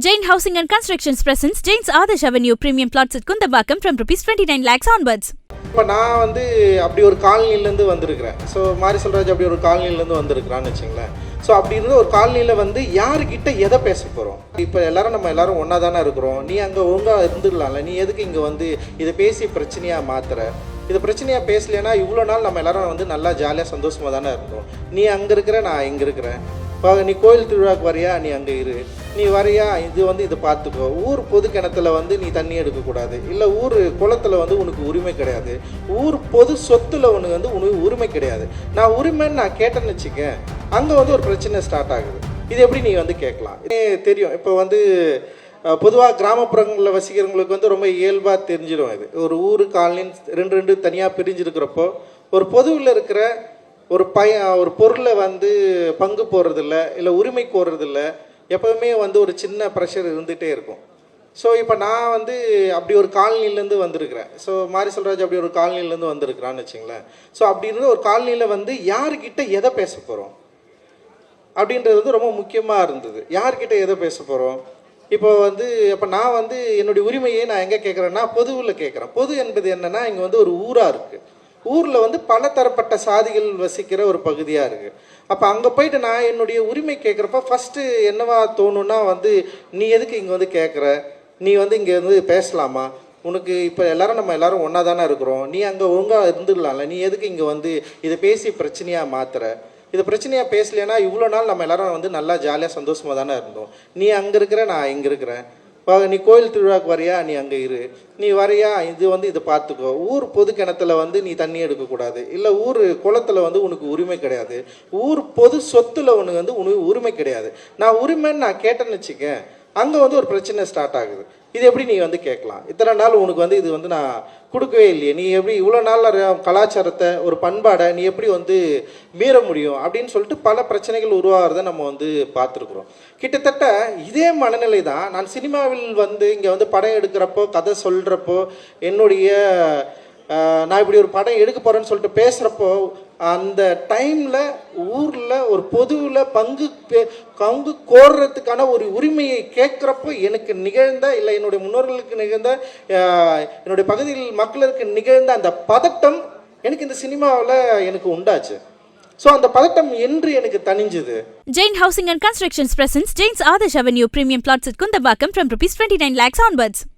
Jain Housing and Constructions presents Jain's Adarsh Avenue Premium Plots at Kundambakam from ₹29 lakhs onwards. இப்போ நான் அப்படி ஒரு காலனிலேருந்து வந்திருக்கிறேன். ஸோ மாரி செல்வராஜ் அப்படி ஒரு காலனிலேருந்து வந்திருக்கிறான்னு வச்சுங்களேன். ஸோ அப்படி இருந்த ஒரு காலனியில் யாருக்கிட்ட எதை பேச போகிறோம்? இப்போ நம்ம எல்லாரும் ஒன்றா தானே இருக்கிறோம். நீ அங்கே ஒழுங்காக இருந்துடலாம்ல, நீ எதுக்கு இங்கே இதை பேசி பிரச்சனையாக மாற்றுற? இது பிரச்சனையாக பேசலைன்னா இவ்வளோ நாள் நம்ம எல்லாரும் நல்லா ஜாலியாக சந்தோஷமாக தானே இருந்தோம். நீ அங்கே இருக்கிற, நான் இங்கே இருக்கிறேன். இப்போ நீ கோயில் திருவிழாவுக்கு வரியா, நீ அங்கே இரு. நீ வரியா, இதை பார்த்துக்கோ. ஊர் பொது கிணத்துல நீ தண்ணி எடுக்கக்கூடாது, இல்லை ஊர் குளத்தில் உனக்கு உரிமை கிடையாது, ஊர் பொது சொத்துல உனக்கு உரிமை கிடையாது. நான் உரிமைன்னு நான் கேட்டேன்னு வச்சுக்கேன், அங்கே ஒரு பிரச்சனை ஸ்டார்ட் ஆகுது. இது எப்படி நீ கேட்கலாம்? தெரியும். இப்போ பொதுவாக கிராமப்புறங்களில் வசிக்கிறவங்களுக்கு ரொம்ப இயல்பாக தெரிஞ்சிடும். இது ஒரு ஊர் காலனின்னு ரெண்டு தனியாக பிரிஞ்சிருக்கிறப்போ ஒரு பொதுவில் இருக்கிற ஒரு பொருளை பங்கு போடுறதில்ல, இல்லை உரிமை கோர்றதில்ல, எப்போவுமே ஒரு சின்ன ப்ரெஷர் இருந்துகிட்டே இருக்கும். ஸோ இப்போ நான் அப்படி ஒரு காலனிலேருந்து வந்திருக்கிறேன். ஸோ மாரி செல்வராஜ் அப்படி ஒரு காலனிலேருந்து வந்திருக்கிறான்னு வச்சுங்களேன். ஸோ அப்படி இருந்த ஒரு காலனியில் யாருக்கிட்ட எதை பேச போகிறோம் அப்படின்றது ரொம்ப முக்கியமாக இருந்தது. யார்கிட்ட எதை பேச போகிறோம்? இப்போ இப்போ நான் என்னுடைய உரிமையை நான் எங்கே கேட்குறேன்னா பொதுவில் கேட்குறேன். பொது என்பது என்னென்னா, இங்கே ஒரு ஊராக இருக்குது. ஊரில் பல தரப்பட்ட சாதிகள் வசிக்கிற ஒரு பகுதியாக இருக்குது. அப்போ அங்கே போயிட்டு நான் என்னுடைய உரிமை கேட்குறப்ப ஃபஸ்ட்டு என்னவா தோணுன்னா, நீ எதுக்கு இங்கே கேட்குற? நீ இங்கே பேசலாமா? உனக்கு இப்போ நம்ம எல்லாரும் ஒன்றா தானே இருக்கிறோம். நீ அங்கே ஒழுங்காக இருந்துடலாம்ல, நீ எதுக்கு இங்கே இதை பேசி பிரச்சனையாக மாற்றுற? இது பிரச்சனையாக பேசலைன்னா இவ்வளோ நாள் நம்ம எல்லாரும் நல்லா ஜாலியாக சந்தோஷமாக தானே இருந்தோம். நீ அங்கே இருக்கிற, நான் இங்கே இருக்கிறேன். நீ கோயில் திருவிழாவுக்கு வரியா, நீ அங்கே இரு. நீ வரியா, இதை பார்த்துக்கோ. ஊர் பொது கிணத்துல நீ தண்ணி எடுக்கக்கூடாது, இல்லை ஊர் குளத்தில் உனக்கு உரிமை கிடையாது, ஊர் பொது சொத்துல உனக்கு உரிமை கிடையாது. நான் உரிமைன்னு நான் கேட்டேன்னு வச்சுக்கேன், அங்கே ஒரு பிரச்சனை ஸ்டார்ட் ஆகுது. இது எப்படி நீ கேட்கலாம்? இத்தனை நாள் உனக்கு இது நான் கொடுக்கவே இல்லையே, நீ எப்படி இவ்வளோ நாள் கலாச்சாரத்தை ஒரு பண்பாடை நீ எப்படி மீற முடியும் அப்படின்னு சொல்லிட்டு பல பிரச்சனைகள் உருவாகிறத நம்ம பார்த்துருக்குறோம். கிட்டத்தட்ட இதே மனநிலை தான் நான் சினிமாவில் இங்கே படம் எடுக்கிறப்போ, கதை சொல்கிறப்போ, என்னுடைய நான் இப்படி ஒரு படம் எடுக்க போகிறேன்னு சொல்லிட்டு பேசுகிறப்போ, அந்த டைமில் ஊரில் ஒரு பொதுவில் பங்கு கோர்றதுக்கான ஒரு உரிமையை கேட்குறப்போ எனக்கு நிகழ்ந்த, இல்லை என்னுடைய முன்னோர்களுக்கு நிகழ்ந்த, என்னுடைய பகுதியில் மக்களுக்கு நிகழ்ந்த அந்த பதட்டம் எனக்கு இந்த சினிமாவில் எனக்கு உண்டாச்சு. ஸோ அந்த பதட்டம் என்று எனக்கு தனிஞ்சுது. Jain Housing and Constructions presents Jain's Adarsh Avenue Premium Plots at Kundambakam from ₹29 lakhs onwards.